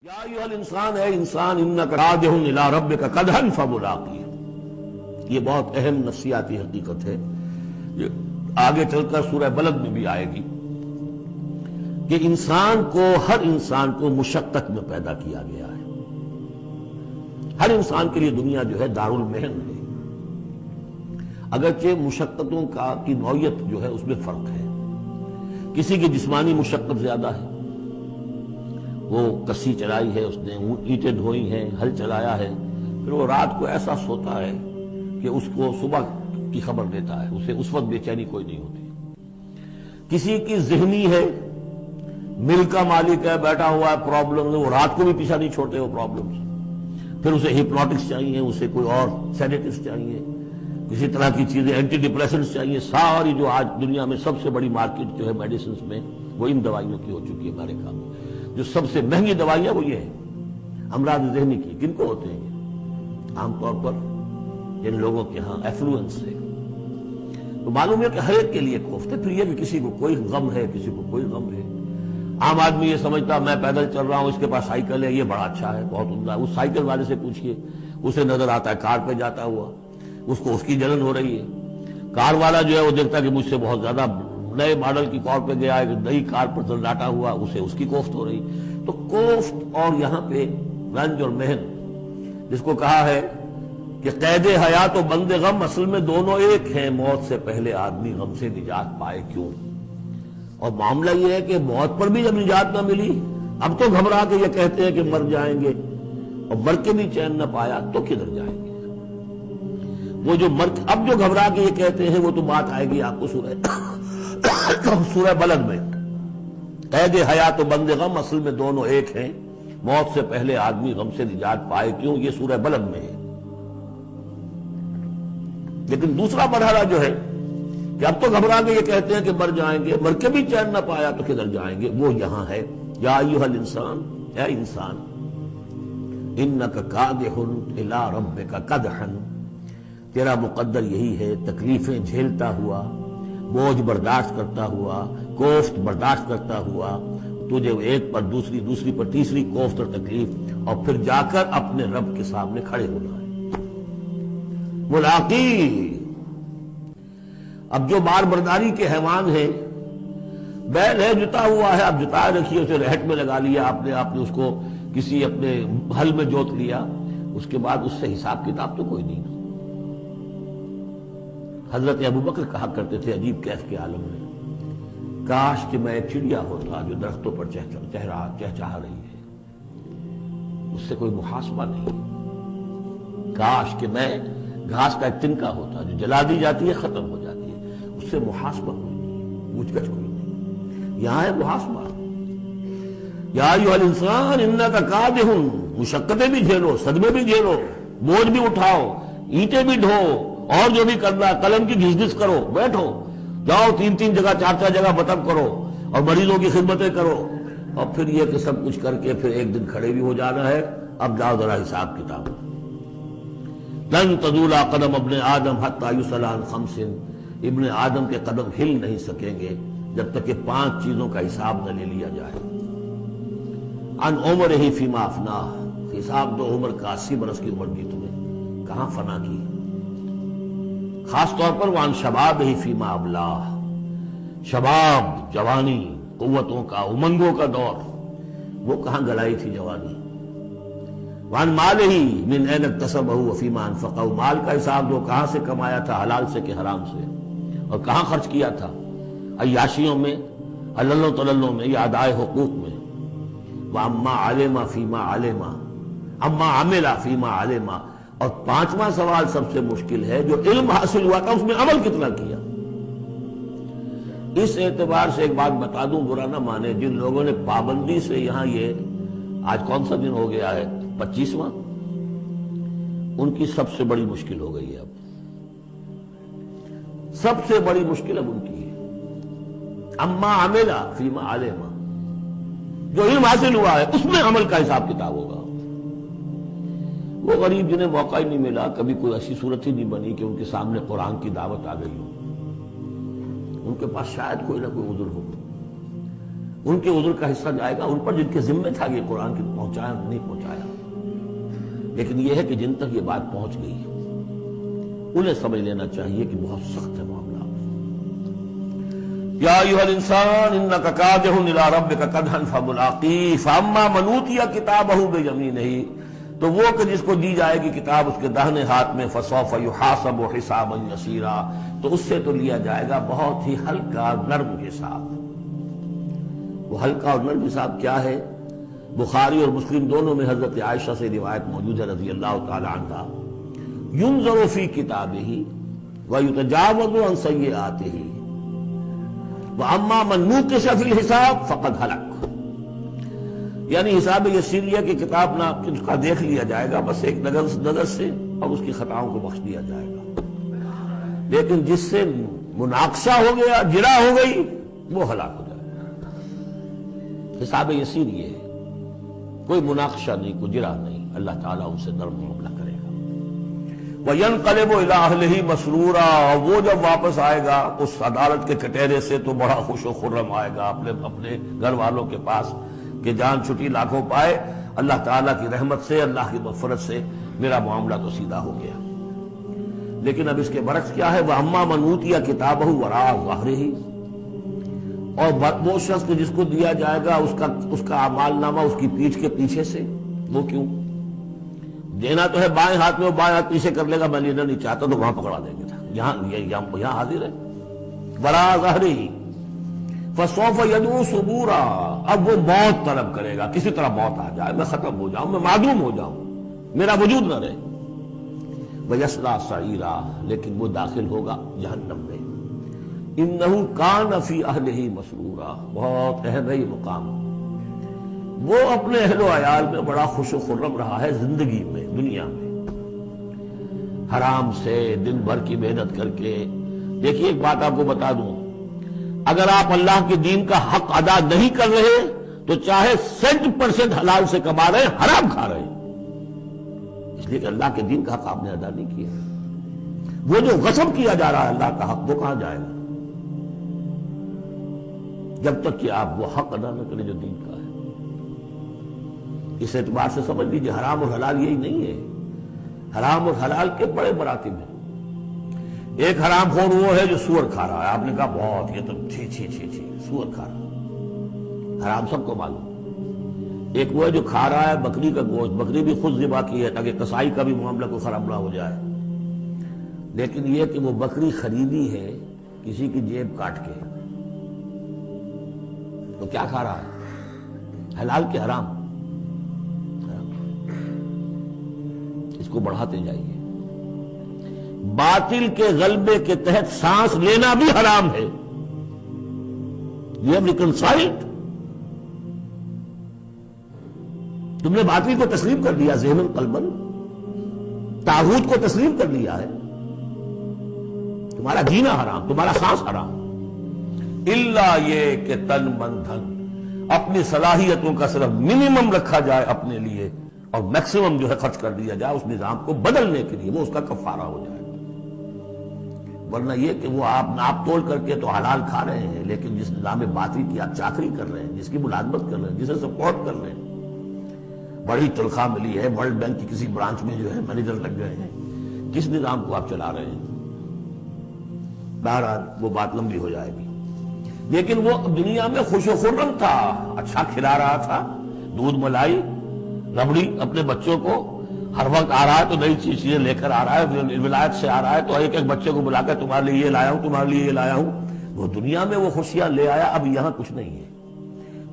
یا ایھا الانسان، اے انسان، انک راجع الی ربک قدحا فملاقیہ۔ یہ بہت اہم نفسیاتی حقیقت ہے، یہ آگے چل کر سورہ بلد میں بھی آئے گی کہ ہر انسان کو مشقت میں پیدا کیا گیا ہے۔ ہر انسان کے لیے دنیا جو ہے دارالمحن ہے، اگرچہ مشقتوں کی نوعیت جو ہے اس میں فرق ہے۔ کسی کی جسمانی مشقت زیادہ ہے، وہ کسی چلائی ہے، اس نے اینٹیں ڈھوئی ہیں، ہل چلایا ہے، پھر وہ رات کو ایسا سوتا ہے کہ اس کو صبح کی خبر دیتا ہے، اسے اس وقت بے چینی کوئی نہیں ہوتی۔ کسی کی ذہنی ہے، مل کا مالک ہے، بیٹھا ہوا ہے، پرابلم ہے، وہ رات کو بھی پیچھا نہیں چھوڑتے وہ پرابلمز۔ پھر اسے ہپنوٹکس چاہیے، اسے کوئی اور سیڈیٹس چاہیے، کسی طرح کی چیزیں، اینٹی ڈپریسنٹس چاہیے۔ ساری جو آج دنیا میں سب سے بڑی مارکیٹ جو ہے میڈیسنز میں، وہ ان دوائیوں کی ہو چکی ہے امریکہ میں۔ جو سب سے مہنگی دوائیاں وہ یہ ہیں امراض ذہنی کی۔ کن کو ہوتے ہیں یہ؟ عام طور پر جن لوگوں کے ہاں ایفلوئنس ہے۔ تو معلوم ہے کہ ہر ایک کے لیے کوفت ہے۔ پھر یہ کہ کسی کو کوئی غم ہے، کسی کو کوئی غم ہے۔ عام آدمی یہ سمجھتا میں پیدل چل رہا ہوں، اس کے پاس سائیکل ہے، یہ بڑا اچھا ہے، بہت عمدہ ہے۔ اس سائیکل والے سے پوچھئے، اسے نظر آتا ہے کار پہ جاتا ہوا، اس کو اس کی جلن ہو رہی ہے۔ کار والا جو ہے وہ دیکھتا ہے کہ مجھ سے بہت زیادہ نئے ماڈل کی کار پہ گیا ہے، نئی کار پر ڈاٹا ہوا، اسے اس کی کوفت ہو رہی۔ تو کوفت اور یہاں پہ رنج اور محن، جس کو کہا ہے کہ قید حیات و بند غم اصل میں دونوں ایک ہیں، موت سے پہلے آدمی غم سے نجات پائے کیوں۔ اور معاملہ یہ ہے کہ موت پر بھی جب نجات نہ ملی، اب تو گھبرا کے یہ کہتے ہیں کہ مر جائیں گے، اور مر کے بھی چین نہ پایا تو کدھر جائیں گے۔ وہ جو اب جو گھبرا کے یہ کہتے ہیں، وہ تو بات آئے گی آپ کو سورہ بلد میں۔ قید حیات و بند غم اصل میں دونوں ایک ہیں، موت سے پہلے آدمی غم سے نجات پائے کیوں، یہ سورہ بلد میں ہے۔ لیکن دوسرا مرحلہ جو ہے کہ اب تو گھبرا کے یہ کہتے ہیں کہ مر جائیں گے، مر کے بھی چین نہ پایا تو کدھر جائیں گے، وہ یہاں ہے۔ یا ایھا الانسان، اے انسان، انک کادح الی ربک قدحا، تیرا مقدر یہی ہے، تکلیفیں جھیلتا ہوا، بوجھ برداشت کرتا ہوا، کوفت برداشت کرتا ہوا، تجھے ایک پر دوسری پر تیسری کوفت اور تکلیف، اور پھر جا کر اپنے رب کے سامنے کھڑے ہونا ہے۔ ملاقی، اب جو بار برداری کے حیوان ہیں، بیل ہے جتا ہوا ہے، اب جتائے رکھیے، اسے رہٹ میں لگا لیا آپ نے اس کو کسی اپنے ہل میں جوت لیا، اس کے بعد اس سے حساب کتاب تو کوئی نہیں۔ حضرت ابوبکر کہا کرتے تھے عجیب کیف کے عالم میں، کاش کہ میں ایک چڑیا ہوتا جو درختوں پر چہچہا رہی ہے، اس سے کوئی محاسبہ نہیں۔ کاش کہ میں گھاس کا ایک تنکا ہوتا جو جلا دی جاتی ہے، ختم ہو جاتی ہے، اس سے محاسبہ کوئی نہیں، پوچھ گچھ کوئی نہیں۔ یہاں ہے محاسبہ۔ یا ایھا الانسان انک کادح، مشقتیں بھی جھیلو، صدمے بھی جھیلو، بوجھ بھی اٹھاؤ، اینٹیں بھی ڈھو، اور جو بھی کرنا، قلم کی گھس گھس کرو، بیٹھو، جاؤ 3 جگہ 4 جگہ مطلب کرو، اور مریضوں کی خدمتیں کرو، اور پھر یہ کہ سب کچھ کر کے پھر ایک دن کھڑے بھی ہو جانا ہے۔ اب جاؤ ذرا حساب کتاب۔ لن تزول قدم ابن آدم حتی یسأل عن 5، ابن آدم کے قدم ہل نہیں سکیں گے جب تک کہ 5 چیزوں کا حساب نہ لے لیا جائے۔ عن عمرہ فیما افناہ، حساب دو عمر کا، 80 برس کی عمر کی تمہیں کہاں فنا کی۔ خاص طور پر وعن شبابہ فیما ابلاہ، شباب، جوانی، قوتوں کا، امنگوں کا دور، وہ کہاں گلائی تھی جوانی۔ وعن مالہ من این اکتسبہ وفیما انفقہ، مال کا حساب دو، کہاں سے کمایا تھا، حلال سے کہ حرام سے، اور کہاں خرچ کیا تھا، عیاشیوں میں، عللوں تللوں میں، یا ادائے حقوق میں۔ وَأَمَّا عَلِمَ فِيمَا عَلِمَ، اما عمل فیما علم، اور 5واں سوال سب سے مشکل ہے، جو علم حاصل ہوا تھا اس میں عمل کتنا کیا۔ اس اعتبار سے ایک بات بتا دوں، برا نہ مانے، جن لوگوں نے پابندی سے یہاں یہ آج کون سا دن ہو گیا ہے، 25واں، ان کی سب سے بڑی مشکل ہو گئی ہے۔ اب سب سے بڑی مشکل اب ان کی ہے۔ اما عمل فیما علم، جو علم حاصل ہوا ہے اس میں عمل کا حساب کتاب ہوگا۔ وہ غریب جنہیں موقع ہی نہیں ملا، کبھی کوئی ایسی صورت ہی نہیں بنی کہ ان کے سامنے قرآن کی دعوت آ گئی ہو، ان کے پاس شاید کوئی نہ کوئی عذر ہو۔ ان کے عذر کا حصہ جائے گا ان پر جن کے ذمہ تھا کہ قرآن کی پہنچایا نہیں پہنچایا. لیکن یہ ہے کہ جن تک یہ بات پہنچ گئی انہیں سمجھ لینا چاہیے کہ بہت سخت ہے معاملہ. یا ایھا الانسان انک کادح الی ربک کدحا فملاقیہ فاما من اوتی کتابہ بیمینہ، تو وہ کہ جس کو دی جائے گی کتاب اس کے داہنے ہاتھ میں فسوف یحاسب حسابا یسیرا، تو اس سے تو لیا جائے گا بہت ہی ہلکا نرم حساب. وہ ہلکا اور نرم حساب کیا ہے؟ بخاری اور مسلم دونوں میں حضرت عائشہ سے روایت موجود ہے رضی اللہ تعالی عنہا، ينظر فی کتابہ ویتجاوز عن سیئاتہ وَأَمَّا مَن نُوقِشَ فِي الْحِسَابِ فَقَدْ هَلَكَ، یعنی حساب یسیریہ کی کتاب نہ اس کا دیکھ لیا جائے گا بس ایک نظر سے اور اس کی خطاؤں کو بخش دیا جائے گا. لیکن جس سے مناقشہ ہو گیا، جرا ہو گئی، وہ ہلاک ہو جائے گا. حساب یسیر یہ ہے، کوئی مناقشہ نہیں، کوئی جرا نہیں، اللہ تعالیٰ ان سے نرم معاملہ کرے گا. وَيَنْقَلِبُ إِلَىٰ أَهْلِهِ مَسْرُورًا، وہ جب واپس آئے گا اس عدالت کے کٹہرے سے تو بڑا خوش و خرم آئے گا اپنے گھر والوں کے پاس کہ جان چھٹی لاکھوں پائے، اللہ تعالیٰ کی رحمت سے، اللہ کی مغفرت سے میرا معاملہ تو سیدھا ہو گیا. لیکن اب اس کے برعکس کیا ہے؟ وَأَمَّا مَنْ أُوتِيَ كِتَابَهُ وَرَاءَ ظَهْرِهِ، اور وہ شخص جس کو دیا جائے گا اس کا اعمال نامہ اس کی پیٹھ کے پیچھے سے. وہ کیوں؟ دینا تو ہے بائیں ہاتھ میں، وہ بائیں ہاتھ پیچھے کر لے گا، میں لینا نہیں چاہتا تو وہاں پکڑا دیں گے. یہاں حاضر ہے وراء ظہرہ فسوف یدعو ثبورا، اب وہ موت طلب کرے گا، کسی طرح موت آ جائے، میں ختم ہو جاؤں، میں معدوم ہو جاؤں، میرا وجود نہ رہے. ویصلی سعیرا، لیکن وہ داخل ہوگا جہنم میں. انہ کان فی اہلہ مسرورا، بہت اہم ہے یہ مقام. وہ اپنے اہل و عیال میں بڑا خوش و خرم رہا ہے زندگی میں، دنیا میں، حرام سے دن بھر کی محنت کر کے. دیکھیے ایک بات آپ کو بتا دوں، اگر آپ اللہ کے دین کا حق ادا نہیں کر رہے تو چاہے 100% حلال سے کما رہے ہیں، حرام کھا رہے ہیں، اس لیے کہ اللہ کے دین کا حق آپ نے ادا نہیں کیا. وہ جو غصب کیا جا رہا ہے اللہ کا حق، وہ کہاں جائے گا جب تک کہ آپ وہ حق ادا نہ کریں جو دین کا ہے. اس اعتبار سے سمجھ لیجیے حرام اور حلال یہی نہیں ہے، حرام اور حلال کے بڑے مراتب ہیں. ایک حرام خور وہ ہے جو سور کھا رہا ہے، آپ نے کہا بہت یہ تو چھی سور کھا رہا ہے، حرام سب کو معلوم. ایک وہ ہے جو کھا رہا ہے بکری کا گوشت، بکری بھی خود ذبح کی ہے تاکہ قصائی کا بھی معاملہ کو خراب نہ ہو جائے. لیکن یہ کہ وہ بکری خریدی ہے کسی کی جیب کاٹ کے، تو کیا کھا رہا ہے؟ حلال کے حرام. اس کو بڑھاتے جائیے. باطل کے غلبے کے تحت سانس لینا بھی حرام ہے. یہ ریکنسائلڈ، تم نے باطل کو تسلیم کر لیا، ذہن قلبن طاغوت کو تسلیم کر لیا ہے، تمہارا جینا حرام، تمہارا سانس حرام. الا یہ کہ تن من دھن، اپنی صلاحیتوں کا صرف منیمم رکھا جائے اپنے لیے اور میکسیمم جو ہے خرچ کر دیا جائے اس نظام کو بدلنے کے لیے، وہ اس کا کفارہ ہو جائے. ورنہ یہ کہ وہ آپ ناپ تول کر کے تو حلال کھا رہے ہیں، لیکن جس نظام باطل کی آپ چاکری کر رہے ہیں، جس کی ملازمت کر رہے ہیں، جسے سپورٹ کر رہے ہیں، بڑی تنخواہ ملی ہے، ورلڈ بینک کی کسی برانچ میں جو ہے مینیجر لگ گئے ہیں، کس نظام کو آپ چلا رہے ہیں؟ بہرحال وہ بات لمبی ہو جائے گی. لیکن وہ دنیا میں خوش و خرم تھا، اچھا کھلا رہا تھا، دودھ ملائی ربڑی اپنے بچوں کو، ہر وقت آ رہا ہے تو نئی چیزیں لے کر آ رہا ہے، ولایت سے آ رہا ہے تو ایک ایک بچے کو بلا کر تمہارے لیے یہ لایا ہوں، تمہارے لیے یہ لایا ہوں. وہ دنیا میں وہ خوشیاں لے آیا، اب یہاں کچھ نہیں ہے.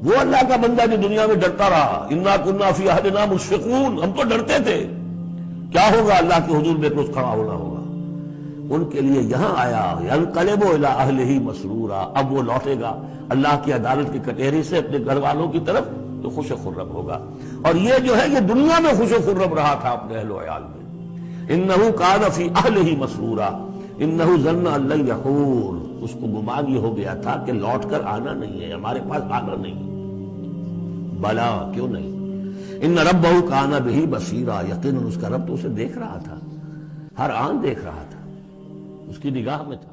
وہ اللہ کا بندہ جو دنیا میں ڈرتا رہا، انا کنا فی اہلنا مشفقون، ہم تو ڈرتے تھے کیا ہوگا اللہ کے حضور میں روز کھڑا ہونا ہوگا. ان کے لیے یہاں آیا ینقلب الی اہلہ مسرورا، اب وہ لوٹے گا اللہ کی عدالت کے کٹہرے سے اپنے گھر والوں کی طرف تو خوش و خرم ہوگا. اور یہ جو ہے یہ دنیا میں خوش و خرم رہا تھا اپنے اہل و عیال میں. انہ کان فی اہلہ مسرورا انہ ظن ان لن یحور، اس کو گمان یہ ہو گیا تھا کہ لوٹ کر آنا نہیں ہے، ہمارے پاس آنا نہیں. بلا، کیوں نہیں؟ ان ربہ کان بہ بصیرا، یقیناً اس کا رب تو اسے دیکھ رہا تھا، ہر آن دیکھ رہا تھا، اس کی نگاہ میں تھا.